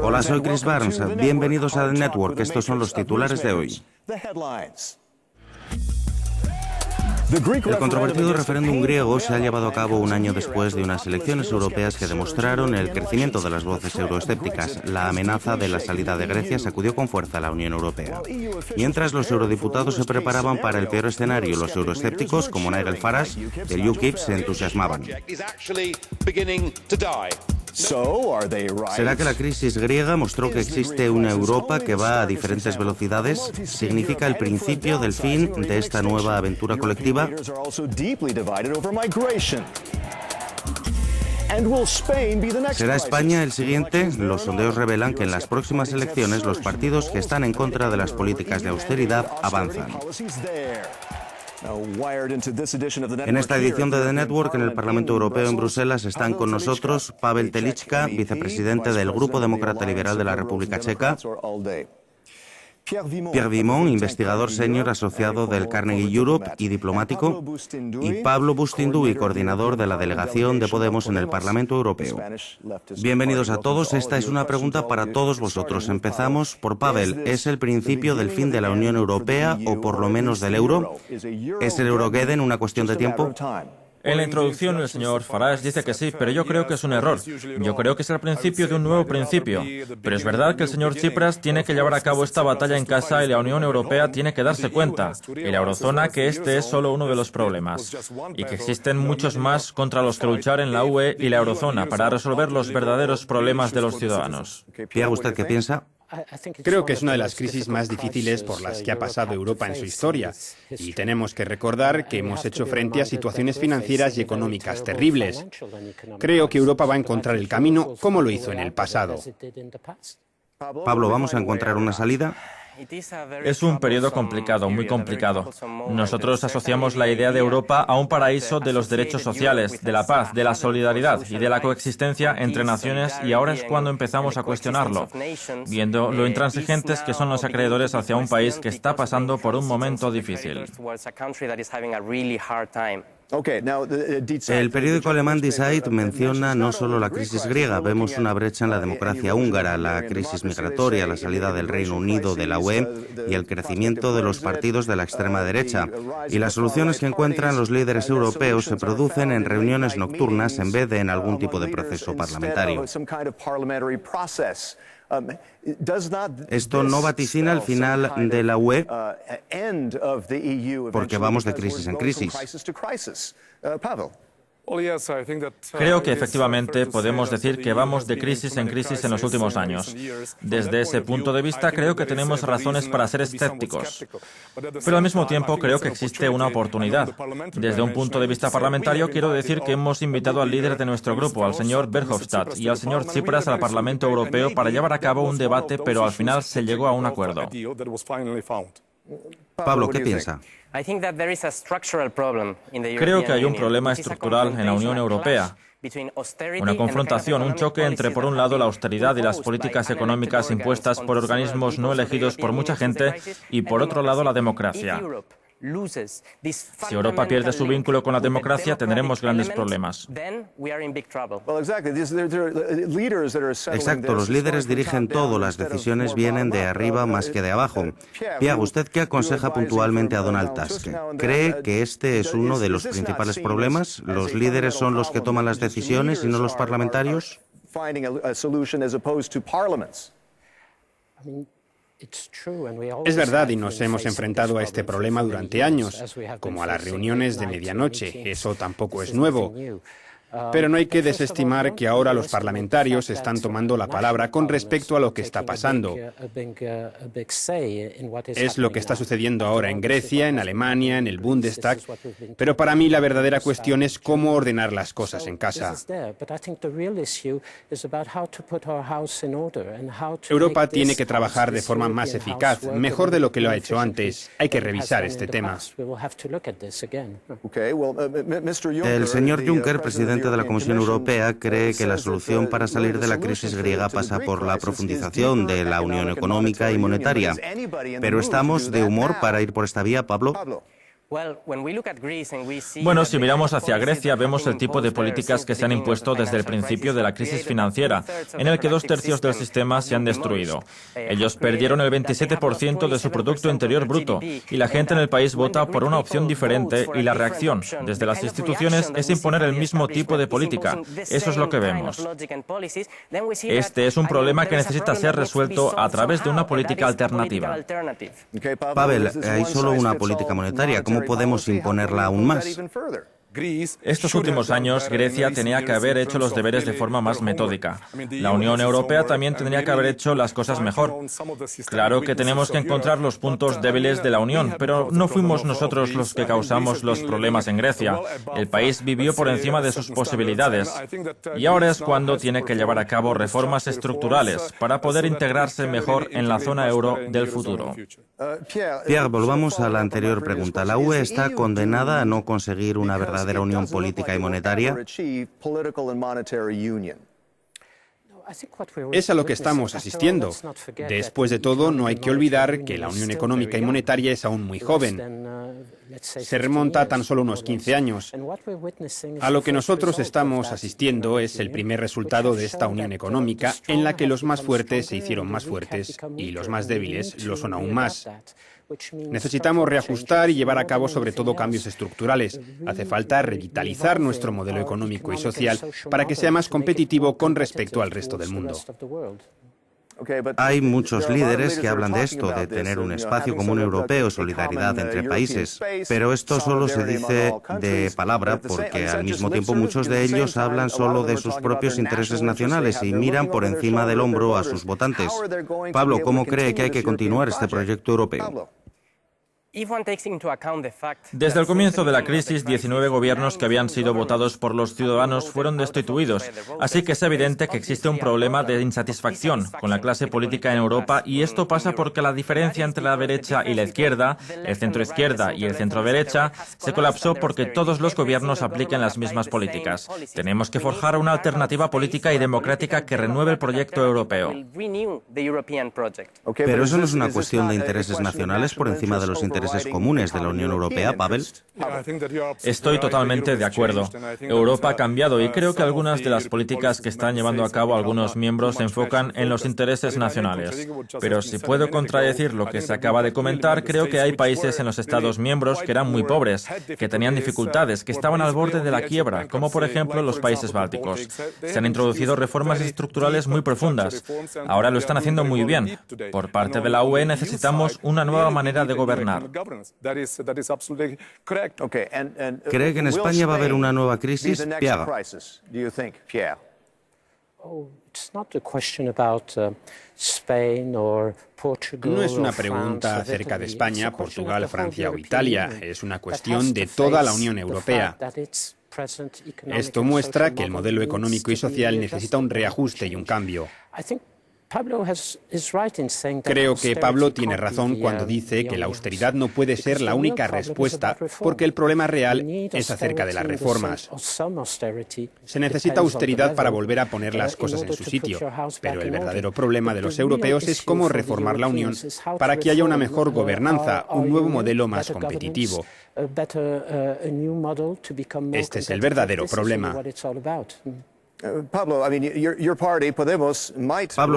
Hola, soy Chris Barnes. Bienvenidos a The Network. Estos son los titulares de hoy. El controvertido referéndum griego se ha llevado a cabo un año después de unas elecciones europeas que demostraron el crecimiento de las voces euroescépticas. La amenaza de la salida de Grecia sacudió con fuerza a la Unión Europea. Mientras los eurodiputados se preparaban para el peor escenario, los euroescépticos, como Nigel Farage, del UKIP, se entusiasmaban. ¿Será que la crisis griega mostró que existe una Europa que va a diferentes velocidades? ¿Significa el principio del fin de esta nueva aventura colectiva? ¿Será España el siguiente? Los sondeos revelan que en las próximas elecciones los partidos que están en contra de las políticas de austeridad avanzan. En esta edición de The Network, en el Parlamento Europeo en Bruselas, están con nosotros Pavel Telička, vicepresidente del Grupo Demócrata Liberal de la República Checa; Pierre Vimont, investigador senior asociado del Carnegie Europe y diplomático; y Pablo Bustinduy, coordinador de la delegación de Podemos en el Parlamento Europeo. Bienvenidos a todos. Esta es una pregunta para todos vosotros. Empezamos por Pavel. ¿Es el principio del fin de la Unión Europea o por lo menos del euro? ¿Es el Eurogeddon una cuestión de tiempo? En la introducción, el señor Farage dice que sí, pero yo creo que es un error. Yo creo que es el principio de un nuevo principio. Pero es verdad que el señor Tsipras tiene que llevar a cabo esta batalla en casa y la Unión Europea tiene que darse cuenta, y la eurozona, que este es solo uno de los problemas, y que existen muchos más contra los que luchar en la UE y la eurozona para resolver los verdaderos problemas de los ciudadanos. Pierre, ¿usted qué piensa? Creo que es una de las crisis más difíciles por las que ha pasado Europa en su historia, y tenemos que recordar que hemos hecho frente a situaciones financieras y económicas terribles. Creo que Europa va a encontrar el camino como lo hizo en el pasado. Pablo, ¿vamos a encontrar una salida? Es un periodo complicado, muy complicado. Nosotros asociamos la idea de Europa a un paraíso de los derechos sociales, de la paz, de la solidaridad y de la coexistencia entre naciones, y ahora es cuando empezamos a cuestionarlo, viendo lo intransigentes que son los acreedores hacia un país que está pasando por un momento difícil. El periódico alemán Die Zeit menciona no solo la crisis griega, vemos una brecha en la democracia húngara, la crisis migratoria, la salida del Reino Unido de la UE y el crecimiento de los partidos de la extrema derecha. Y las soluciones que encuentran los líderes europeos se producen en reuniones nocturnas en vez de en algún tipo de proceso parlamentario. ¿Esto no vaticina el final de la UE? Porque vamos de crisis en crisis. Creo que efectivamente podemos decir que vamos de crisis en crisis en los últimos años. Desde ese punto de vista, creo que tenemos razones para ser escépticos. Pero al mismo tiempo, creo que existe una oportunidad. Desde un punto de vista parlamentario, quiero decir que hemos invitado al líder de nuestro grupo, al señor Verhofstadt, y al señor Tsipras al Parlamento Europeo para llevar a cabo un debate, pero al final se llegó a un acuerdo. Pablo, ¿qué piensa? Creo que hay un problema estructural en la Unión Europea. Una confrontación, un choque entre, por un lado, la austeridad y las políticas económicas impuestas por organismos no elegidos por mucha gente, y por otro lado, la democracia. Si Europa pierde su vínculo con la democracia, tendremos grandes problemas. Exacto, los líderes dirigen todo, las decisiones vienen de arriba más que de abajo. Pierre, ¿usted qué aconseja puntualmente a Donald Tusk? ¿Cree que este es uno de los principales problemas? ¿Los líderes son los que toman las decisiones y no los parlamentarios? Es verdad, y nos hemos enfrentado a este problema durante años, como a las reuniones de medianoche. Eso tampoco es nuevo. Pero no hay que desestimar que ahora los parlamentarios están tomando la palabra con respecto a lo que está pasando. Es lo que está sucediendo ahora en Grecia, en Alemania, en el Bundestag. Pero para mí la verdadera cuestión es cómo ordenar las cosas en casa. Europa tiene que trabajar de forma más eficaz, mejor de lo que lo ha hecho antes. Hay que revisar este tema. El señor Juncker, presidente de la Comisión Europea, cree que la solución para salir de la crisis griega pasa por la profundización de la unión económica y monetaria. ¿Pero estamos de humor para ir por esta vía, Pablo? Bueno, si miramos hacia Grecia, vemos el tipo de políticas que se han impuesto desde el principio de la crisis financiera, en el que 2/3 del sistema se han destruido. Ellos perdieron el 27% de su Producto Interior Bruto, y la gente en el país vota por una opción diferente, y la reacción desde las instituciones es imponer el mismo tipo de política. Eso es lo que vemos. Este es un problema que necesita ser resuelto a través de una política alternativa. Pavel, hay solo una política monetaria. ¿Cómo podemos imponerla aún más? Estos últimos años, Grecia tenía que haber hecho los deberes de forma más metódica. La Unión Europea también tendría que haber hecho las cosas mejor. Claro que tenemos que encontrar los puntos débiles de la Unión, pero no fuimos nosotros los que causamos los problemas en Grecia. El país vivió por encima de sus posibilidades. Y ahora es cuando tiene que llevar a cabo reformas estructurales para poder integrarse mejor en la zona euro del futuro. Pierre, volvamos a la anterior pregunta. ¿La UE está condenada a no conseguir una verdadera unión política y monetaria? Es a lo que estamos asistiendo. Después de todo, no hay que olvidar que la Unión Económica y Monetaria es aún muy joven. Se remonta a tan solo unos 15 años. A lo que nosotros estamos asistiendo es el primer resultado de esta unión económica, en la que los más fuertes se hicieron más fuertes y los más débiles lo son aún más. Necesitamos reajustar y llevar a cabo sobre todo cambios estructurales. Hace falta revitalizar nuestro modelo económico y social para que sea más competitivo con respecto al resto del mundo. Hay muchos líderes que hablan de esto, de tener un espacio común europeo, solidaridad entre países. Pero esto solo se dice de palabra porque al mismo tiempo muchos de ellos hablan solo de sus propios intereses nacionales y miran por encima del hombro a sus votantes. Pablo, ¿cómo cree que hay que continuar este proyecto europeo? Desde el comienzo de la crisis, 19 gobiernos que habían sido votados por los ciudadanos fueron destituidos, así que es evidente que existe un problema de insatisfacción con la clase política en Europa, y esto pasa porque la diferencia entre la derecha y la izquierda, el centroizquierda y el centroderecha, se colapsó porque todos los gobiernos aplican las mismas políticas. Tenemos que forjar una alternativa política y democrática que renueve el proyecto europeo. Pero eso no es una cuestión de intereses nacionales por encima de los intereses comunes de la Unión Europea, Pavel. Estoy totalmente de acuerdo. Europa ha cambiado y creo que algunas de las políticas que están llevando a cabo algunos miembros se enfocan en los intereses nacionales. Pero si puedo contradecir lo que se acaba de comentar, creo que hay países en los Estados miembros que eran muy pobres, que tenían dificultades, que estaban al borde de la quiebra, como por ejemplo los países bálticos. Se han introducido reformas estructurales muy profundas. Ahora lo están haciendo muy bien. Por parte de la UE necesitamos una nueva manera de gobernar. ¿Cree que en España va a haber una nueva crisis? Pierre. No es una pregunta acerca de España, Portugal, Francia o Italia. Es una cuestión de toda la Unión Europea. Esto muestra que el modelo económico y social necesita un reajuste y un cambio. Creo que Pablo tiene razón cuando dice que la austeridad no puede ser la única respuesta, porque el problema real es acerca de las reformas. Se necesita austeridad para volver a poner las cosas en su sitio, pero el verdadero problema de los europeos es cómo reformar la Unión para que haya una mejor gobernanza, un nuevo modelo más competitivo. Este es el verdadero problema. Pablo,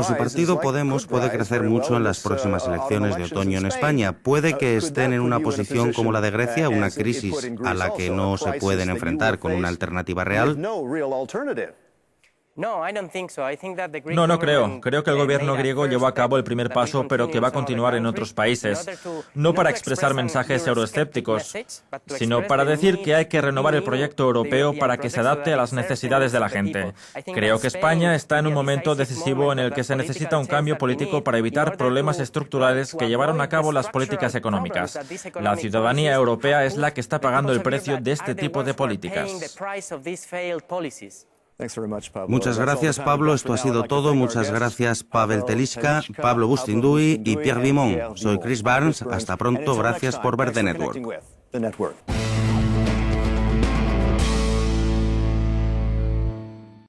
su partido Podemos puede crecer mucho en las próximas elecciones de otoño en España. ¿Puede que estén en una posición como la de Grecia, una crisis a la que no se pueden enfrentar con una alternativa real? No creo. Creo que el gobierno griego llevó a cabo el primer paso, pero que va a continuar en otros países. No para expresar mensajes euroescépticos, sino para decir que hay que renovar el proyecto europeo para que se adapte a las necesidades de la gente. Creo que España está en un momento decisivo en el que se necesita un cambio político para evitar problemas estructurales que llevaron a cabo las políticas económicas. La ciudadanía europea es la que está pagando el precio de este tipo de políticas. Muchas gracias, Pablo. Esto ha sido todo. Muchas gracias, Pavel Telička, Pablo Bustinduy y Pierre Vimont. Soy Chris Barnes. Hasta pronto. Gracias por ver The Network.